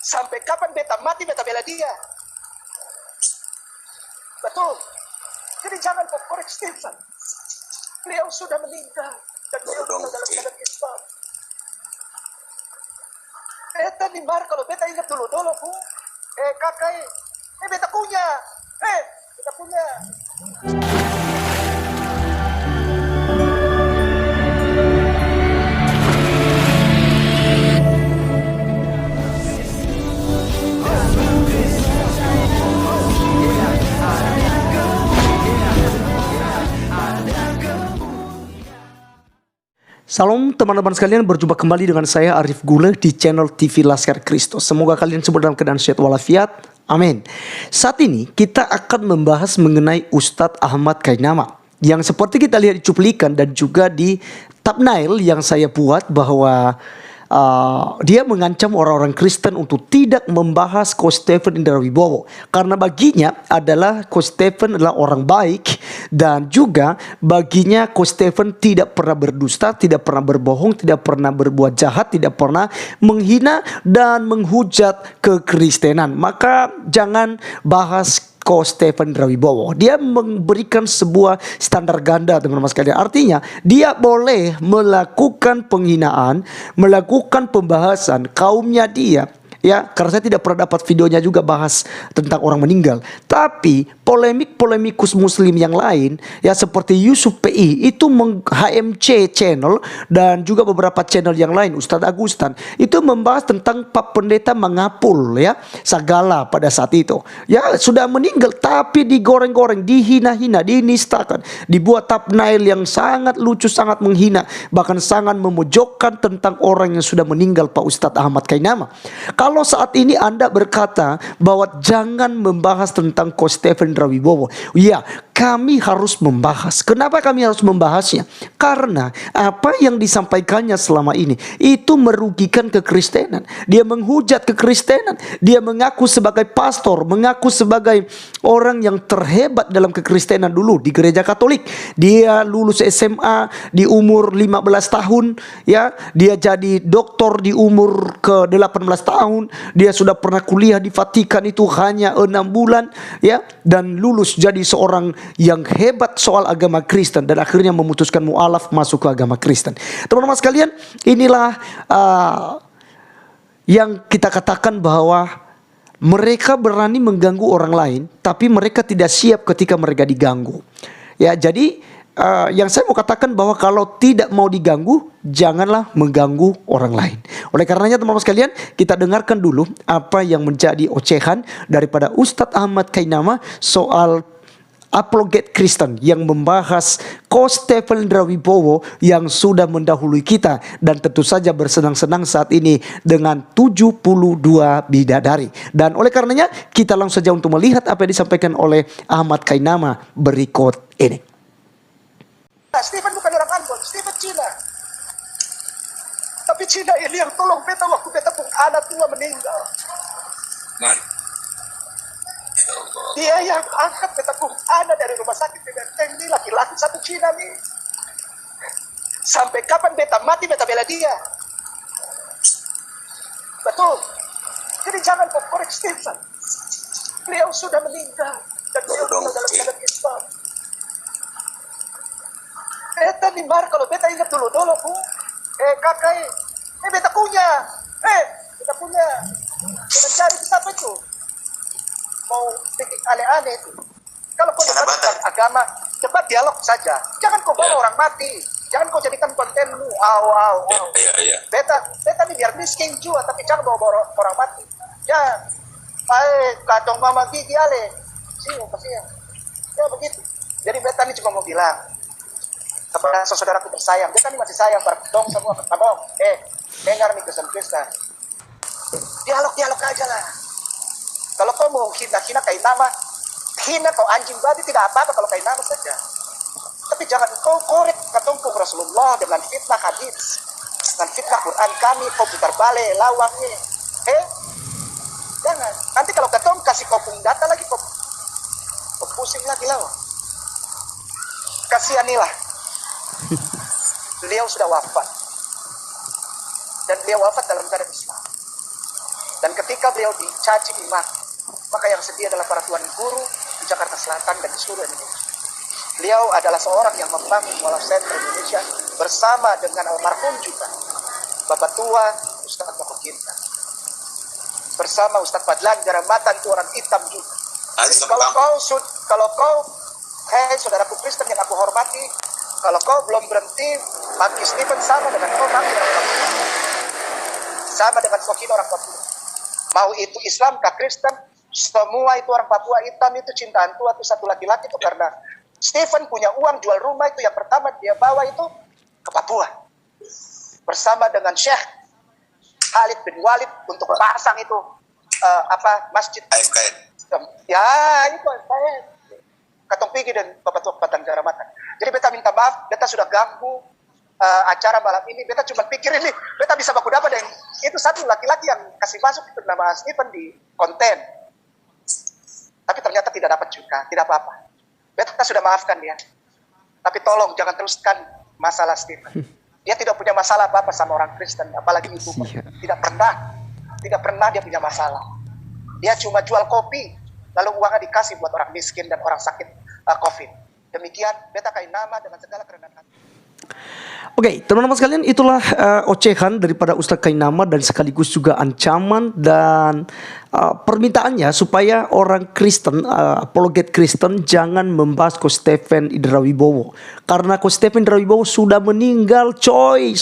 Sampai kapan beta mati, beta bela dia. Betul. Jadi jangan kau korek Stephen. Beliau sudah meninggal. Dan beliau meninggal dalam keadaan Islam. Beta dimar kalau beta ingat dulu-dulu, Bu. Kakak, beta punya. Beta punya. Salam teman-teman sekalian, berjumpa kembali dengan saya Arif Gule di channel TV Laskar Kristus. Semoga kalian semua dalam keadaan sehat walafiat. Amin. Saat ini kita akan membahas mengenai Ustadz Ahmad Kainama, yang seperti kita lihat di cuplikan dan juga di thumbnail yang saya buat bahwa dia mengancam orang-orang Kristen untuk tidak membahas Coach Stephen Indra Wibowo, karena baginya adalah Coach Stephen adalah orang baik, dan juga baginya Coach Stephen tidak pernah berdusta, tidak pernah berbohong, tidak pernah berbuat jahat, tidak pernah menghina dan menghujat kekristenan. Maka jangan bahas Coach Stephen Indra Wibowo. Dia memberikan sebuah standar ganda, teman-teman sekalian. Artinya dia boleh melakukan penghinaan, melakukan pembahasan kaumnya dia, ya, karena saya tidak pernah dapat videonya juga bahas tentang orang meninggal. Tapi polemik-polemikus muslim yang lain, ya, seperti Yusuf PI itu HMC channel dan juga beberapa channel yang lain, Ustadz Agustan itu membahas tentang Pak Pendeta Mangapul, ya, Sagala pada saat itu, ya, sudah meninggal tapi digoreng-goreng, dihina-hina, dinistakan, dibuat thumbnail yang sangat lucu, sangat menghina, bahkan sangat memojokkan tentang orang yang sudah meninggal, Pak Ustadz Ahmad Kainama. Kalau saat ini Anda berkata bahwa jangan membahas tentang Coach Stephen Indra Wibowo, ya, kami harus membahas. Kenapa kami harus membahasnya? Karena apa yang disampaikannya selama ini itu merugikan kekristenan. Dia menghujat kekristenan. Dia mengaku sebagai pastor, mengaku sebagai orang yang terhebat dalam kekristenan dulu di gereja Katolik. Dia lulus SMA di umur 15 tahun, ya. Dia jadi doktor di umur ke 18 tahun. Dia sudah pernah kuliah di Vatikan itu hanya 6 bulan, ya, dan lulus jadi seorang yang hebat soal agama Kristen dan akhirnya memutuskan mualaf masuk ke agama Kristen. Teman-teman sekalian, inilah yang kita katakan bahwa mereka berani mengganggu orang lain, tapi mereka tidak siap ketika mereka diganggu. Ya, jadi yang saya mau katakan bahwa kalau tidak mau diganggu, janganlah mengganggu orang lain. Oleh karenanya teman-teman sekalian, kita dengarkan dulu apa yang menjadi ocehan daripada Ustadz Ahmad Kainama soal apologet Kristen yang membahas Coach Stephen Indra Wibowo yang sudah mendahului kita, dan tentu saja bersenang-senang saat ini dengan 72 bidadari. Dan oleh karenanya kita langsung saja untuk melihat apa yang disampaikan oleh Ahmad Kainama berikut ini. Stephen bukan orang Ambon, Stephen Cina. Tapi Cina ini yang tolong beta waktu beta pun anak tua meninggal. Man. Dia yang angkat beta pun anak dari rumah sakit dengan ini laki-laki satu Cina nih. Sampai kapan beta mati, beta bela dia. Betul. Jadi jangan kau korek Stephen. Beliau sudah meninggal dan beliau meninggal dalam keadaan Islam. Beta dimar kalau beta ingat dulu-dulu, Bu. Kakak, beta punya. Beta punya. Beta cari siapa itu? Mau bikin aneh-aneh itu. Kalau kau debat tentang agama, cepat dialog saja. Jangan kau bawa orang mati. Jangan kau jadikan kontenmu. Iya. Beta ini biar miskin juga, tapi jangan bawa orang mati. Ya, katong mama gigi ale. Sini, kasihan. Ya begitu. Jadi beta ini cuma mau bilang kepada saudaraku tersayang, beta ini masih sayang dong semua, tabong. Dengar nih kesan-kesan. Dialog aja lah. Kalau kau mau hina Kainama, hina kau anjing babi, tidak apa-apa kalau Kainama saja. Tapi jangan kau korek ketungku Rasulullah dengan fitnah hadis, dengan fitnah Quran kami, kau putar balik lawangnya. Jangan. Nanti kalau ketong kasih kau pung data lagi, kau pusing lagi lawang. Kasihanilah. Beliau sudah wafat, dan beliau wafat dalam keadaan Islam. Dan ketika beliau dicaci dimaki, maka yang sedih adalah para tuan guru di Jakarta Selatan dan di seluruh Indonesia. Beliau adalah seorang yang membangun Mualaf Center Indonesia bersama dengan almarhum juga Bapak Tua Ustadz Moko Kinta, bersama Ustadz Fadlan Jaramatan, itu orang hitam juga. Jadi kalau kau hei saudaraku Kristen yang aku hormati, kalau kau belum berhenti maki Stephen, sama dengan kau maki orang Papua, sama dengan Kokino orang Papua. Mau itu Islam kah Kristen, semua itu orang Papua hitam, itu cintaan tua itu satu laki-laki itu karena Stephen punya uang jual rumah, itu yang pertama dia bawa itu ke Papua bersama dengan Syekh Khalid bin Walid untuk pasang itu masjid ya itu saya Katong Pigi dan Bapak Tua Kepatan Jaramatan. Jadi beta minta maaf, beta sudah ganggu acara malam ini. Beta cuma pikir ini beta bisa baku dapat dan itu satu laki-laki yang kasih masuk itu nama Stephen di konten, tapi ternyata tidak dapat juga, tidak apa-apa. Beta sudah maafkan dia, tapi tolong jangan teruskan masalah Stephen. Dia tidak punya masalah apa-apa sama orang Kristen, apalagi YouTuber. Tidak pernah dia punya masalah. Dia cuma jual kopi, lalu uangnya dikasih buat orang miskin dan orang sakit COVID. Demikian, beta kain nama dengan segala kerendahan hati. Oke, teman-teman sekalian, itulah ocehan daripada Ustadz Kainama dan sekaligus juga ancaman dan permintaannya supaya orang Kristen, apologet Kristen jangan membahas Ko Stephen Indrawibowo. Karena Ko Stephen Indrawibowo sudah meninggal coy.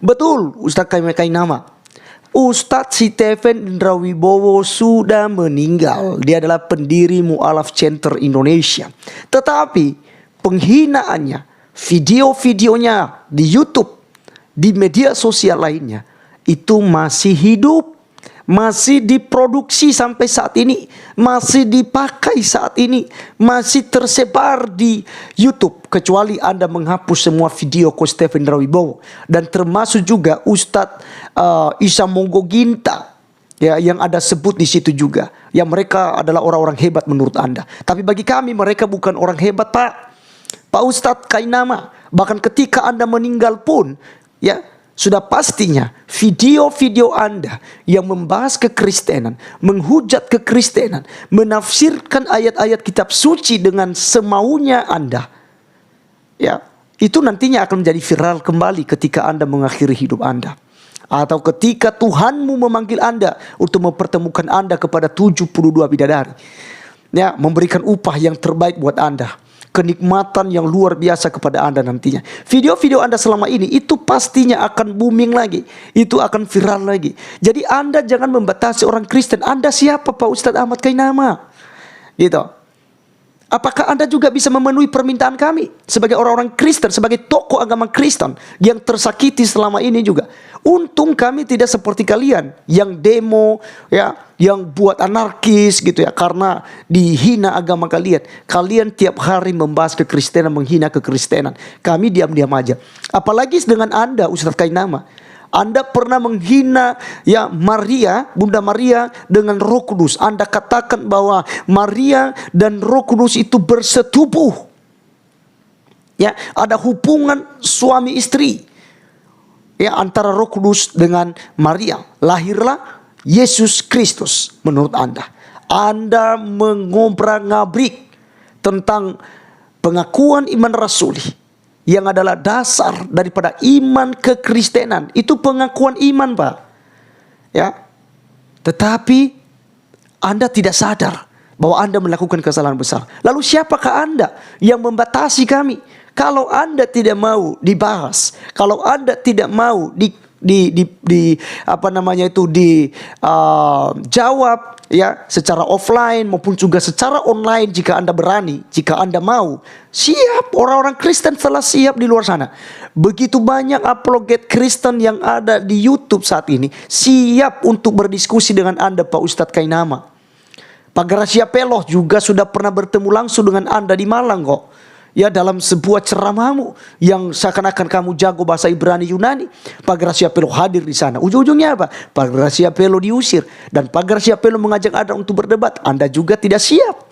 Betul Ustadz Kainama. Ustadz Stephen Indrawibowo sudah meninggal. Dia adalah pendiri Mualaf Center Indonesia. Tetapi penghinaannya, video-videonya di YouTube, di media sosial lainnya, itu masih hidup, masih diproduksi sampai saat ini, masih dipakai saat ini, masih tersebar di YouTube. Kecuali Anda menghapus semua video Ko Stephen Indrawibowo, dan termasuk juga Ustadz Isa Monggo Ginta, ya, yang ada sebut di situ juga. Ya, mereka adalah orang-orang hebat menurut Anda. Tapi bagi kami mereka bukan orang hebat, Pak Ustadz Kainama. Bahkan ketika Anda meninggal pun, ya, sudah pastinya video-video Anda yang membahas kekristenan, menghujat kekristenan, menafsirkan ayat-ayat kitab suci dengan semaunya Anda, ya, itu nantinya akan menjadi viral kembali ketika Anda mengakhiri hidup Anda. Atau ketika Tuhanmu memanggil Anda untuk mempertemukan Anda kepada 72 bidadari, ya, memberikan upah yang terbaik buat Anda, kenikmatan yang luar biasa kepada Anda nantinya. Video-video Anda selama ini itu pastinya akan booming lagi, itu akan viral lagi. Jadi Anda jangan membatasi orang Kristen. Anda siapa, Pak Ustadz Ahmad Kainama? Gitu. Apakah Anda juga bisa memenuhi permintaan kami sebagai orang-orang Kristen, sebagai tokoh agama Kristen yang tersakiti selama ini juga? Untung kami tidak seperti kalian yang demo, ya, yang buat anarkis gitu ya, karena dihina agama kalian. Kalian tiap hari membahas kekristenan, menghina kekristenan. Kami diam-diam aja. Apalagi dengan Anda, Ustadz Kainama. Anda pernah menghina, ya, Maria, Bunda Maria dengan Roh Kudus. Anda katakan bahwa Maria dan Roh Kudus itu bersetubuh. Ya, ada hubungan suami istri, ya, antara Roh Kudus dengan Maria. Lahirlah Yesus Kristus menurut Anda. Anda mengobrak-ngabrik tentang pengakuan iman rasuli yang adalah dasar daripada iman kekristenan. Itu pengakuan iman, Pak. Ya. Tetapi Anda tidak sadar bahwa Anda melakukan kesalahan besar. Lalu siapakah Anda yang membatasi kami? Kalau Anda tidak mau dibahas, kalau Anda tidak mau jawab, ya, secara offline maupun juga secara online, jika Anda berani, jika Anda mau, siap. Orang-orang Kristen telah siap di luar sana. Begitu banyak apologet Kristen yang ada di YouTube saat ini, siap untuk berdiskusi dengan Anda, Pak Ustadz Kainama. Pak Gracia Peloh juga sudah pernah bertemu langsung dengan Anda di Malang kok. Ya, dalam sebuah ceramahmu yang seakan-akan kamu jago bahasa Ibrani Yunani, Pak Gracia Peloh hadir di sana. Ujung-ujungnya apa? Pak Gracia Peloh diusir dan Pak Gracia Peloh mengajak Anda untuk berdebat. Anda juga tidak siap.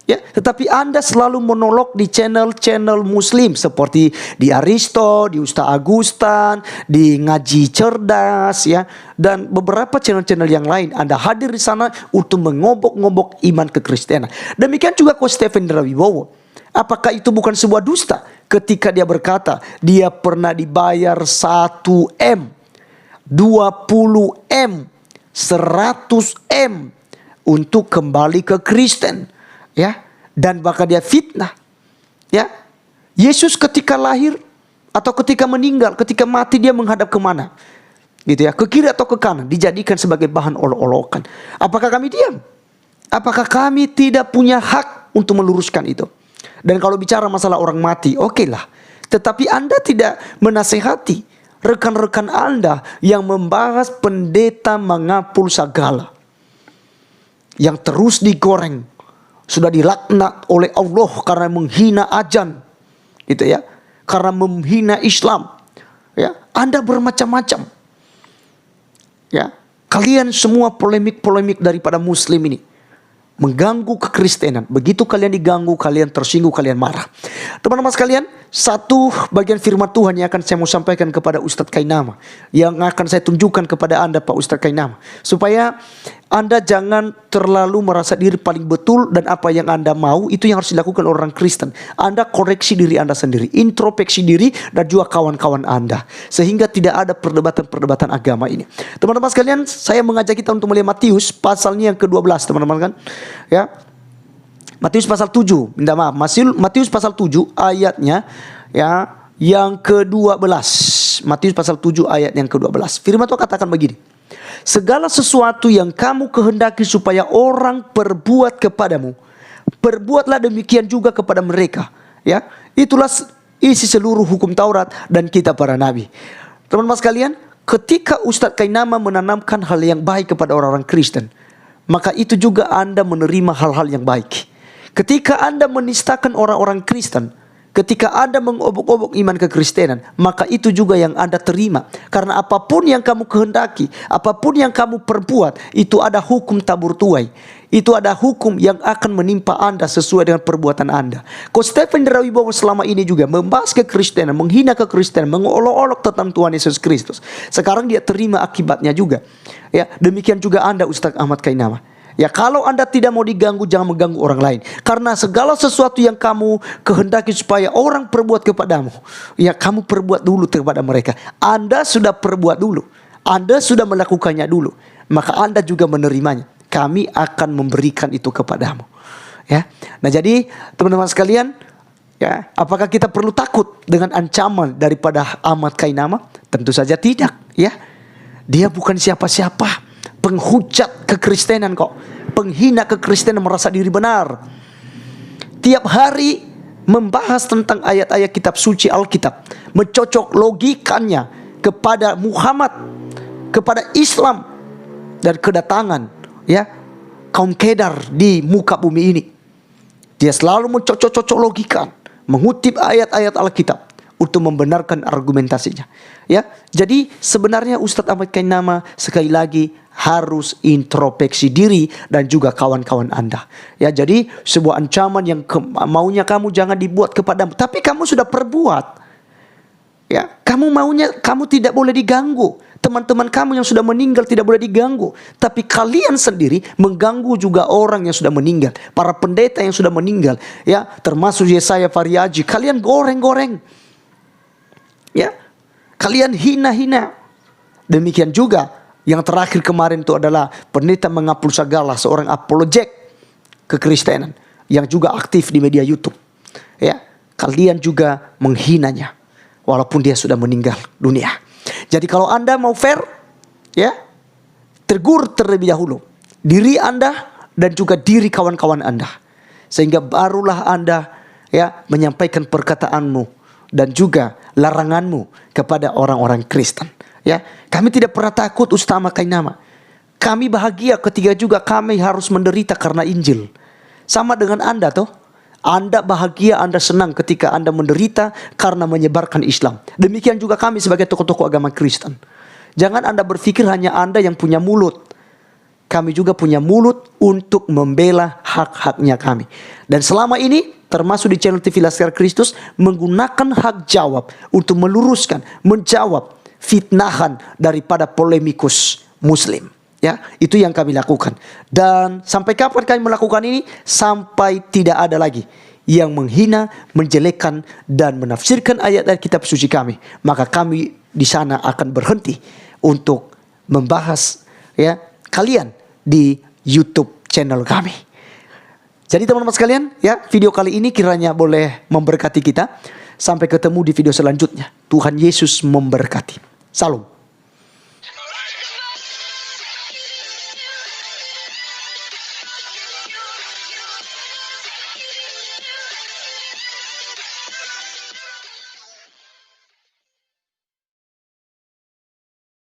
Ya, tetapi Anda selalu monolog di channel-channel Muslim seperti di Aristo, di Ustaz Agustan, di Ngaji Cerdas, ya, dan beberapa channel-channel yang lain. Anda hadir di sana untuk mengobok-ngobok iman kekristenan. Demikian juga Coach Stephen Rawibowo. Apakah itu bukan sebuah dusta ketika dia berkata dia pernah dibayar 1 M, 20 M, 100 M untuk kembali ke Kristen? Ya, dan bahkan dia fitnah. Ya, Yesus ketika lahir atau ketika meninggal, ketika mati, dia menghadap kemana? Gitu ya, ke kiri atau ke kanan, dijadikan sebagai bahan olok-olokan. Apakah kami diam? Apakah kami tidak punya hak untuk meluruskan itu? Dan kalau bicara masalah orang mati, oke lah. Tetapi Anda tidak menasehati rekan-rekan Anda yang membahas pendeta mengapul segala, yang terus digoreng, sudah dilaknat oleh Allah karena menghina ajan, gitu ya, karena menghina Islam, ya. Anda bermacam-macam, ya. Kalian semua polemik-polemik daripada Muslim ini mengganggu kekristenan. Begitu kalian diganggu, kalian tersinggung, kalian marah. Teman-teman sekalian, satu bagian firman Tuhan yang akan saya mau sampaikan kepada Ustadz Kainama, yang akan saya tunjukkan kepada Anda, Pak Ustadz Kainama, supaya Anda jangan terlalu merasa diri paling betul dan apa yang Anda mau itu yang harus dilakukan orang Kristen. Anda koreksi diri Anda sendiri, introspeksi diri dan juga kawan-kawan Anda, sehingga tidak ada perdebatan-perdebatan agama ini. Teman-teman sekalian, saya mengajak kita untuk melihat Matius pasalnya yang ke-12, teman-teman kan? Ya. Matius pasal 7, minta maaf, Matius pasal 7 ayatnya ya yang ke-12. Matius pasal 7 ayat yang ke-12. Firman Tuhan katakan begini: segala sesuatu yang kamu kehendaki supaya orang perbuat kepadamu, perbuatlah demikian juga kepada mereka. Ya, itulah isi seluruh hukum Taurat dan kitab para nabi. Teman-teman sekalian, ketika Ustadz Kainama menanamkan hal yang baik kepada orang-orang Kristen, maka itu juga Anda menerima hal-hal yang baik. Ketika Anda menistakan orang-orang Kristen, ketika Anda mengobok-obok iman kekristenan, maka itu juga yang Anda terima. Karena apapun yang kamu kehendaki, apapun yang kamu perbuat, itu ada hukum tabur tuai. Itu ada hukum yang akan menimpa Anda sesuai dengan perbuatan Anda. Coach Stephen Rawibowo selama ini juga membahas kekristenan, menghina kekristenan, mengolok-olok tentang Tuhan Yesus Kristus. Sekarang dia terima akibatnya juga. Ya, demikian juga Anda, Ustaz Ahmad Kainama. Ya, kalau Anda tidak mau diganggu, jangan mengganggu orang lain. Karena segala sesuatu yang kamu kehendaki supaya orang perbuat kepadamu, ya kamu perbuat dulu kepada mereka. Anda sudah perbuat dulu, Anda sudah melakukannya dulu, maka Anda juga menerimanya. Kami akan memberikan itu kepadamu. Ya, nah jadi teman-teman sekalian, ya, apakah kita perlu takut dengan ancaman daripada Ahmad Kainama? Tentu saja tidak. Ya, dia bukan siapa-siapa. Penghujat kekristenan kok, penghina kekristenan, merasa diri benar. Tiap hari membahas tentang ayat-ayat kitab suci Alkitab, mencocok logikanya kepada Muhammad, kepada Islam dan kedatangan ya kaum kedar di muka bumi ini. Dia selalu mencocok-cocok logika, mengutip ayat-ayat Alkitab untuk membenarkan argumentasinya. Ya, jadi sebenarnya Ustadz Ahmad Kainama sekali lagi harus introspeksi diri dan juga kawan-kawan Anda. Ya, jadi sebuah ancaman yang maunya kamu jangan dibuat kepadamu, tapi kamu sudah perbuat. Ya, kamu maunya kamu tidak boleh diganggu. Teman-teman kamu yang sudah meninggal tidak boleh diganggu, tapi kalian sendiri mengganggu juga orang yang sudah meninggal, para pendeta yang sudah meninggal, ya, termasuk Yesaya Faryaji. Kalian goreng-goreng. Ya, kalian hina-hina. Demikian juga yang terakhir kemarin itu adalah pendeta mengapul segala, seorang apologet kekristenan yang juga aktif di media YouTube. Ya, kalian juga menghinanya walaupun dia sudah meninggal dunia. Jadi kalau Anda mau fair, ya, tegur terlebih dahulu diri Anda dan juga diri kawan-kawan Anda, sehingga barulah Anda ya menyampaikan perkataanmu dan juga laranganmu kepada orang-orang Kristen. Ya, kami tidak pernah takut Ustaz Ahmad Kainama. Kami bahagia ketika juga kami harus menderita karena Injil. Sama dengan Anda toh. Anda bahagia, Anda senang ketika Anda menderita karena menyebarkan Islam. Demikian juga kami sebagai tokoh-tokoh agama Kristen. Jangan Anda berpikir hanya Anda yang punya mulut. kami juga punya mulut untuk membela hak-haknya kami. Dan selama ini, termasuk di channel TV Laskar Kristus, menggunakan hak jawab untuk meluruskan, menjawab fitnahan daripada polemikus Muslim. Ya, itu yang kami lakukan. Dan sampai kapan kami melakukan ini? Sampai tidak ada lagi yang menghina, menjelekkan, dan menafsirkan ayat-ayat kitab suci kami. Maka kami di sana akan berhenti untuk membahas ya kalian di YouTube channel kami. Jadi teman-teman sekalian, ya, video kali ini kiranya boleh memberkati kita. Sampai ketemu di video selanjutnya. Tuhan Yesus memberkati. Salam.